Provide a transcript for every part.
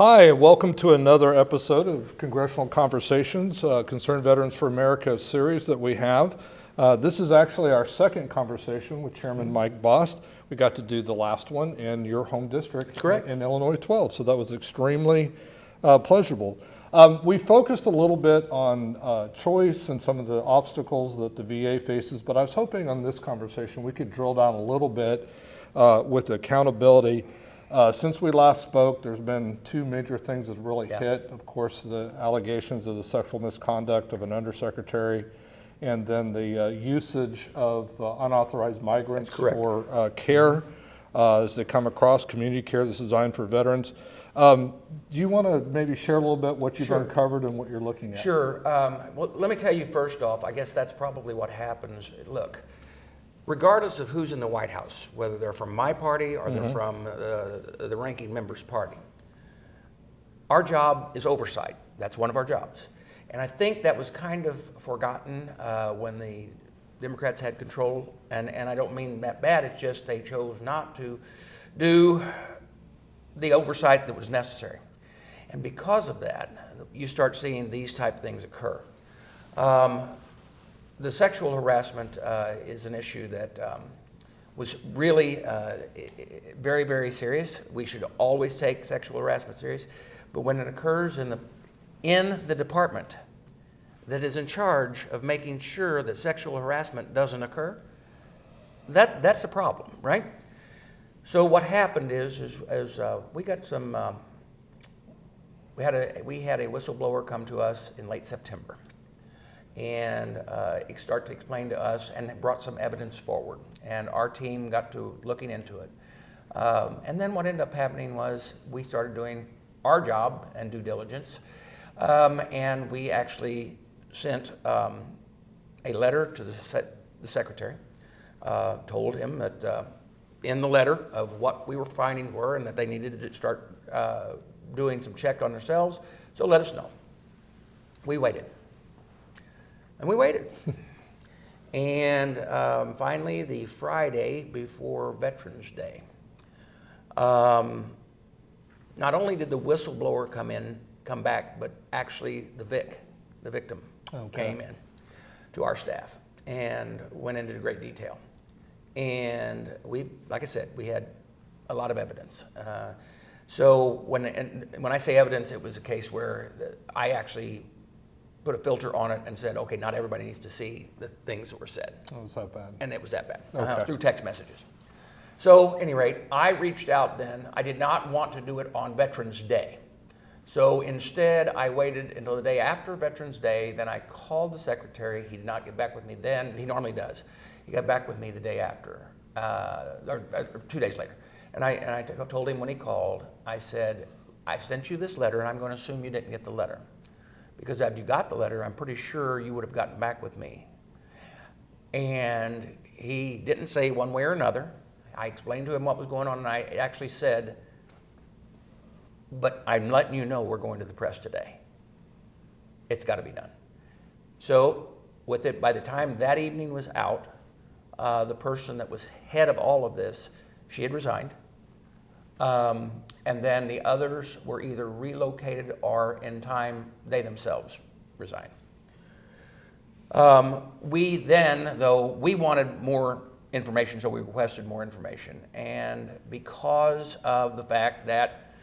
Hi, and welcome to another episode of Congressional Conversations, Concerned Veterans for America series that we have. This is actually our second conversation with Chairman Mike Bost. We got to do the last one in your home district. Correct. In Illinois 12, so that was extremely pleasurable. We focused a little bit on choice and some of the obstacles that the VA faces, but I was hoping on this conversation we could drill down a little bit with accountability. Since we last spoke, there's been two major things that really hit. Of course, the allegations of the sexual misconduct of an undersecretary, and then the usage of unauthorized migrants for care as they come across, community care that's designed for veterans. Do you want to maybe share a little bit what you've uncovered and what you're looking at? Sure. Well, let me tell you first off, I guess that's probably what happens. Look, regardless of who's in the White House, whether they're from my party or they're from the ranking member's party, our job is oversight. That's one of our jobs. And I think that was kind of forgotten when the Democrats had control, and I don't mean that bad, it's just they chose not to do the oversight that was necessary. And because of that, you start seeing these type of things occur. The sexual harassment is an issue that was really very, very serious. We should always take sexual harassment serious, but when it occurs in the department that is in charge of making sure that sexual harassment doesn't occur, that's a problem, right? So what happened is we got some, we had a whistleblower come to us in late September and start to explain to us, and brought some evidence forward, and our team got to looking into it. And then what ended up happening was we started doing our job and due diligence, and we actually sent a letter to the secretary, told him that in the letter of what we were finding were, and that they needed to start doing some check on themselves, so let us know. We waited. And we waited. And finally, the Friday before Veterans Day, not only did the whistleblower come back, but actually the victim came in to our staff and went into great detail. And we, like I said, we had a lot of evidence. So when I say evidence, it was a case where I actually put a filter on it and said, okay, not everybody needs to see the things that were said. Oh, it was that bad. And it was that bad, through text messages. So at any rate, I reached out then. I did not want to do it on Veterans Day. So instead, I waited until the day after Veterans Day. Then I called the secretary. He did not get back with me then. He normally does. He got back with me the day after, or 2 days later. And I told him when he called, I said, I sent you this letter, and I'm going to assume you didn't get the letter. Because if you got the letter, I'm pretty sure you would have gotten back with me. And he didn't say one way or another. I explained to him what was going on, and I actually said, but I'm letting you know we're going to the press today. It's got to be done. So with it, by the time that evening was out, the person that was head of all of this, she had resigned. And then the others were either relocated or in time they themselves resigned. We then, though, we wanted more information, so we requested more information. And because of the fact that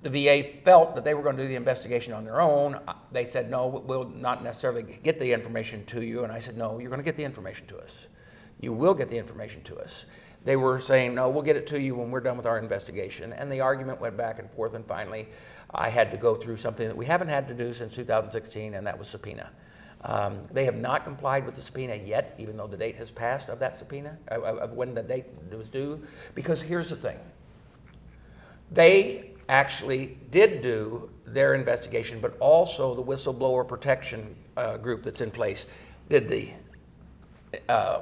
the VA felt that they were going to do the investigation on their own, they said, no, we'll not necessarily get the information to you. And I said, no, you're going to get the information to us. You will get the information to us. They were saying, no, we'll get it to you when we're done with our investigation. And the argument went back and forth, and finally I had to go through something that we haven't had to do since 2016, and that was subpoena. They have not complied with the subpoena yet, even though the date has passed of that subpoena, of when the date was due. Because here's the thing. They actually did do their investigation, but also the whistleblower protection group that's in place did the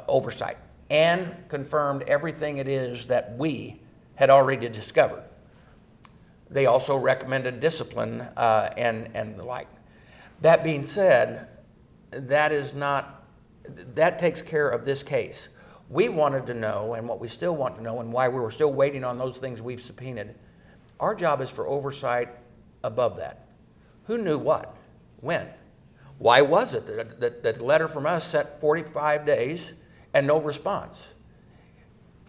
oversight and confirmed everything it is that we had already discovered. They also recommended discipline and the like. That being said, that takes care of this case. We wanted to know, and what we still want to know, and why we were still waiting on those things we've subpoenaed, Our job is for oversight above that. Who knew what? When? Why was it that the letter from us set 45 days and no response?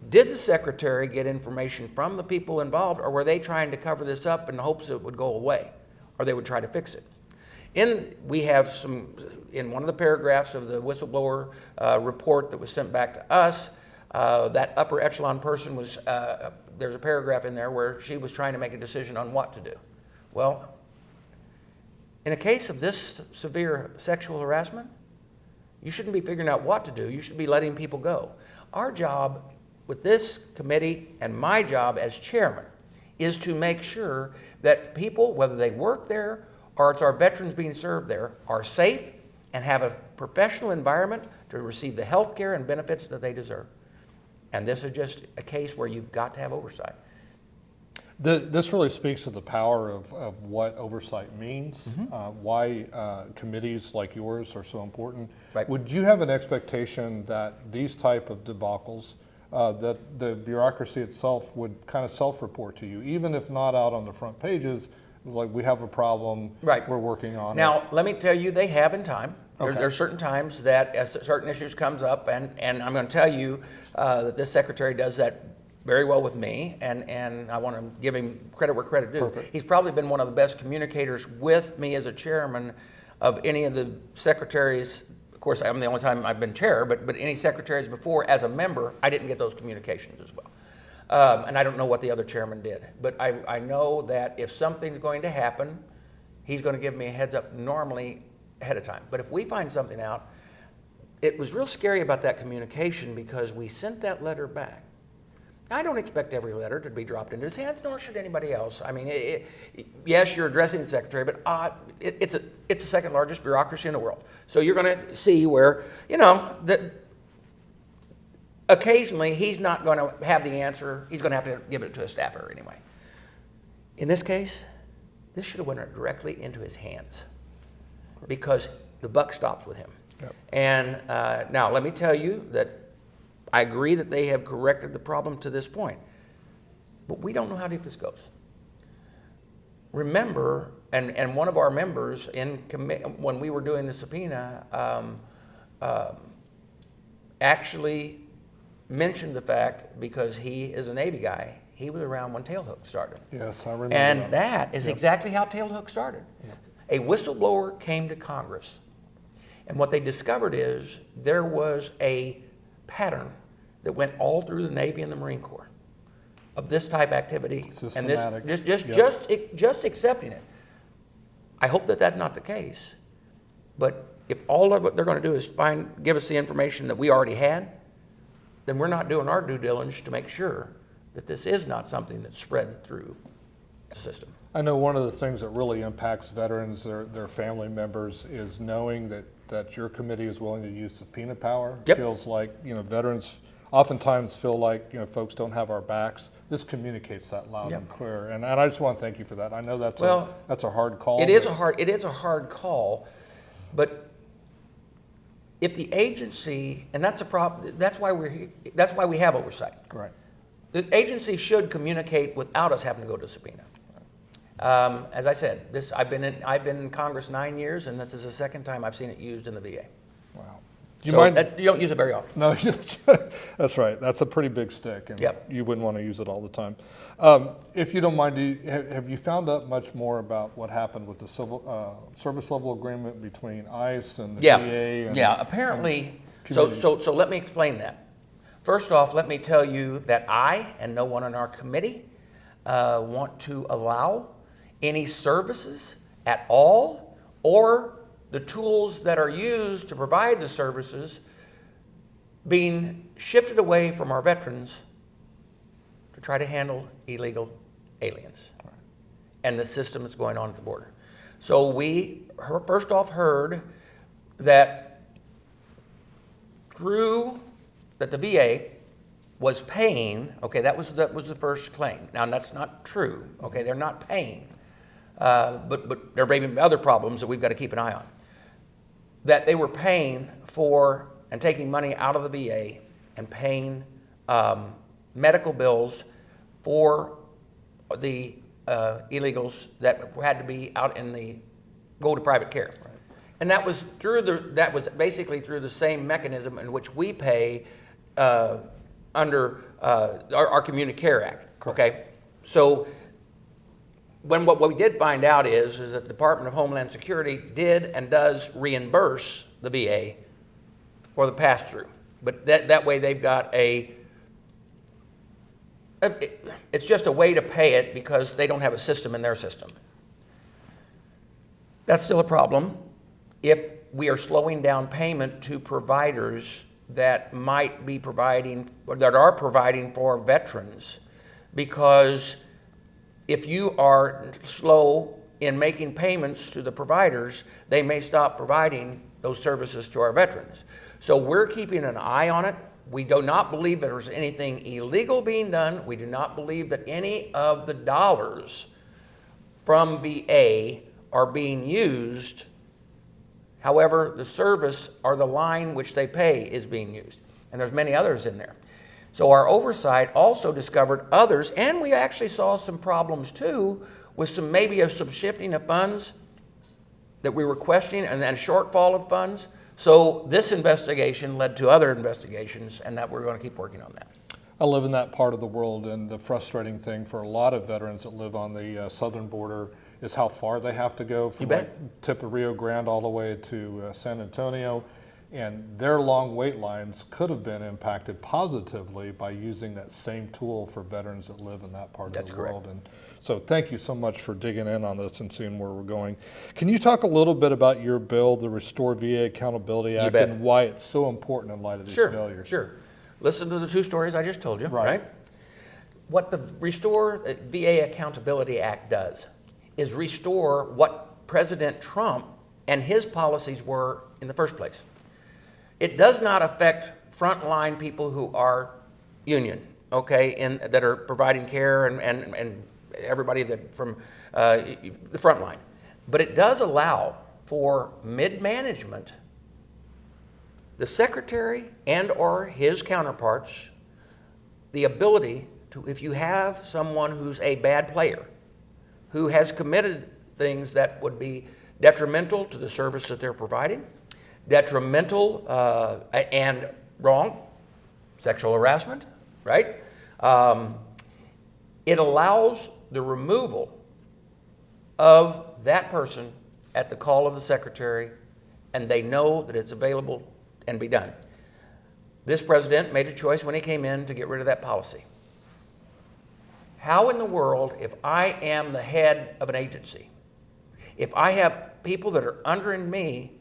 Did the secretary get information from the people involved, or were they trying to cover this up in hopes it would go away, or they would try to fix it? We have some, in one of the paragraphs of the whistleblower report that was sent back to us, that upper echelon person was, there's a paragraph in there where she was trying to make a decision on what to do. Well, in a case of this severe sexual harassment, you shouldn't be figuring out what to do. You should be letting people go. Our job with this committee, and my job as chairman, is to make sure that people, whether they work there or it's our veterans being served there, are safe and have a professional environment to receive the health care and benefits that they deserve. And this is just a case where you've got to have oversight. This really speaks to the power of what oversight means, why committees like yours are so important. Right. Would you have an expectation that these type of debacles, that the bureaucracy itself would kind of self-report to you, even if not out on the front pages, like we have a problem, right, we're working on it? Now, let me tell you, they have in time. Okay. There are certain times that as certain issues comes up, and I'm going to tell you that this secretary does that very well with me, and I want to give him credit where credit due. Perfect. He's probably been one of the best communicators with me as a chairman of any of the secretaries. Of course, I'm the only time I've been chair, but any secretaries before, as a member, I didn't get those communications as well. And I don't know what the other chairman did, but I know that if something's going to happen, he's going to give me a heads up normally ahead of time. But if we find something out, it was real scary about that communication because we sent that letter back. I don't expect every letter to be dropped into his hands, nor should anybody else. I mean, yes, you're addressing the secretary, but it's the second largest bureaucracy in the world. So you're going to see where, that occasionally he's not going to have the answer. He's going to have to give it to a staffer anyway. In this case, this should have went directly into his hands because the buck stops with him. Yep. And now let me tell you that I agree that they have corrected the problem to this point, but we don't know how deep this goes. Remember, and one of our members when we were doing the subpoena actually mentioned the fact, because he is a Navy guy, he was around when Tailhook started. Yes, I remember And that is exactly how Tailhook started. Yep. A whistleblower came to Congress, and what they discovered is there was a pattern that went all through the Navy and the Marine Corps of this type activity. Systematic. And this just accepting it. I hope that that's not the case. But if all of what they're going to do is give us the information that we already had, then we're not doing our due diligence to make sure that this is not something that's spread through the system. I know one of the things that really impacts veterans, their family members, is knowing that your committee is willing to use subpoena power. Yep. Feels like, veterans oftentimes feel like, folks don't have our backs. This communicates that loud Yep. and clear. And I just want to thank you for that. I know that's a hard call. It is a hard call, but if the agency, and that's a problem, that's why we have oversight. Right. The agency should communicate without us having to go to subpoena. As I said, I've been in Congress 9 years, and this is the second time I've seen it used in the VA. Wow. You don't use it very often. No, that's right. That's a pretty big stick, and Yep. you wouldn't want to use it all the time. If you don't mind, have you found out much more about what happened with the service level agreement between ICE and the VA? Apparently. So let me explain that. First off, let me tell you that I and no one on our committee want to allow any services at all, or the tools that are used to provide the services being shifted away from our veterans to try to handle illegal aliens and the system that's going on at the border. So we first off heard that the VA was paying, okay, that was the first claim. Now that's not true, okay, they're not paying. But there may be other problems that we've got to keep an eye on. That they were paying for and taking money out of the VA and paying medical bills for the illegals that had to be out in the go to private care. Right. And that was basically through the same mechanism in which we pay under our Community Care Act. Correct. Okay, so what we did find out is that the Department of Homeland Security did and does reimburse the VA for the pass-through, but that way they've got it's just a way to pay it because they don't have a system in their system. That's still a problem if we are slowing down payment to providers that might be providing, or that are providing for veterans, because if you are slow in making payments to the providers, they may stop providing those services to our veterans. So we're keeping an eye on it. We do not believe that there's anything illegal being done. We do not believe that any of the dollars from VA are being used. However, the service or the line which they pay is being used. And there's many others in there. So our oversight also discovered others, and we actually saw some problems too with some shifting of funds that we were questioning, and then a shortfall of funds. So this investigation led to other investigations, and that we're going to keep working on that. I live in that part of the world, and the frustrating thing for a lot of veterans that live on the southern border is how far they have to go from like tip of Rio Grande all the way to San Antonio. And their long wait lines could have been impacted positively by using that same tool for veterans that live in that part of the world. And so thank you so much for digging in on this and seeing where we're going. Can you talk a little bit about your bill, the Restore VA Accountability Act, and why it's so important in light of these failures? Sure. Listen to the two stories I just told you, right? What the Restore VA Accountability Act does is restore what President Trump and his policies were in the first place. It does not affect frontline people who are union, okay, and that are providing care and everybody that from the front line. But it does allow for mid-management, the secretary and or his counterparts, the ability to, if you have someone who's a bad player, who has committed things that would be detrimental to the service that they're providing, detrimental and wrong, sexual harassment, right? It allows the removal of that person at the call of the secretary, and they know that it's available and be done. This president made a choice when he came in to get rid of that policy. How in the world, if I am the head of an agency, if I have people that are under me,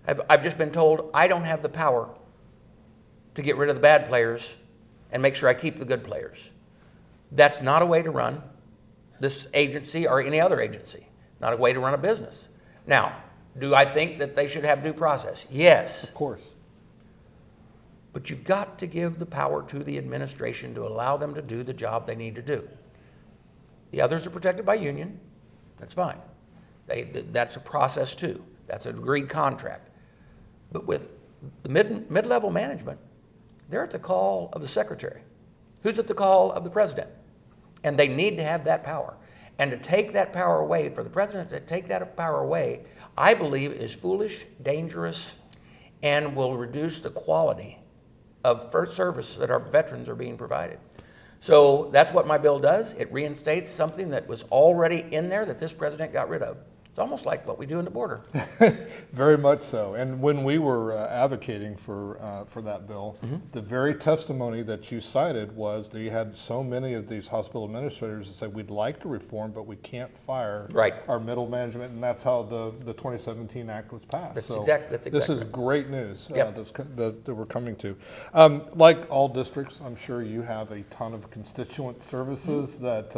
I've just been told I don't have the power to get rid of the bad players and make sure I keep the good players. That's not a way to run this agency or any other agency, not a way to run a business. Now, do I think that they should have due process? Yes. Of course. But you've got to give the power to the administration to allow them to do the job they need to do. The others are protected by union. That's fine. That's a process too. That's an agreed contract. But with the mid-level management, they're at the call of the secretary, who's at the call of the president. And they need to have that power. And to take that power away, for the president to take that power away, I believe is foolish, dangerous, and will reduce the quality of first service that our veterans are being provided. So that's what my bill does. It reinstates something that was already in there that this president got rid of. It's almost like what we do in the border. Very much so. And when we were advocating for that bill, the very testimony that you cited was that you had so many of these hospital administrators that said, we'd like to reform, but we can't fire our middle management, and that's how the 2017 Act was passed. That's so exactly this is great news that we're coming to. Like all districts, I'm sure you have a ton of constituent services that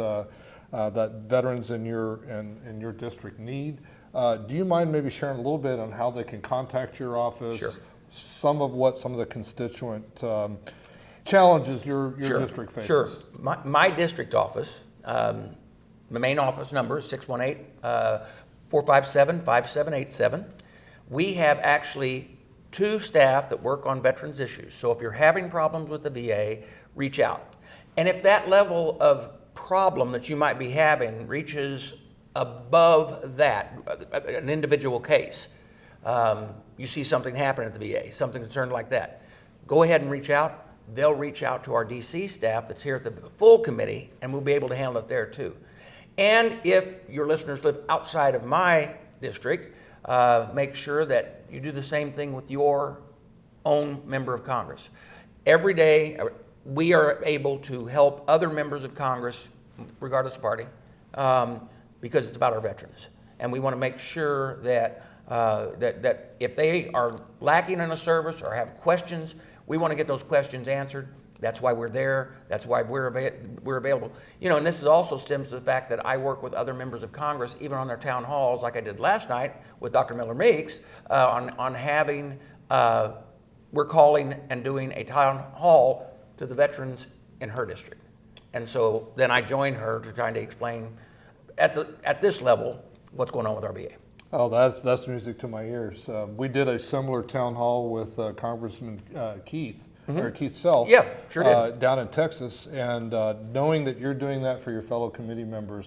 veterans in your district need. Do you mind maybe sharing a little bit on how they can contact your office? Sure. Some of the constituent challenges your district faces? Sure. My district office, the main office number is 618-457-5787. We have actually 2 staff that work on veterans issues. So if you're having problems with the VA, reach out. And if that level of problem that you might be having reaches above that, an individual case, you see something happen at the VA, something concerned like that, go ahead and reach out. They'll reach out to our DC staff that's here at the full committee, and we'll be able to handle it there too. And if your listeners live outside of my district, make sure that you do the same thing with your own member of Congress. Every day, we are able to help other members of Congress, regardless of party, because it's about our veterans. And we want to make sure that, that if they are lacking in a service or have questions, we want to get those questions answered. That's why we're there. That's why we're available. You know, and this is also stems to the fact that I work with other members of Congress, even on their town halls, like I did last night with Dr. Miller Meeks, on having, we're calling and doing a town hall to the veterans in her district. And so then I join her to trying to explain at this level what's going on with our VA. Oh, that's music to my ears. We did a similar town hall with Congressman Keith, or Keith Self, Yeah, sure did. down in Texas, and knowing that you're doing that for your fellow committee members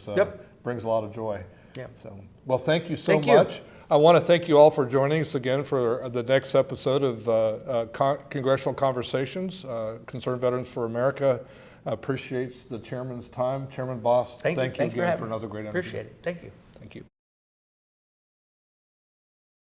brings a lot of joy. Yep. So, well, thank you so Thank you. much. I want to thank you all for joining us again for the next episode of Congressional Conversations. Concerned Veterans for America appreciates the chairman's time. Chairman Bost, thank you again for another great interview. Appreciate it. Thank you. Thank you.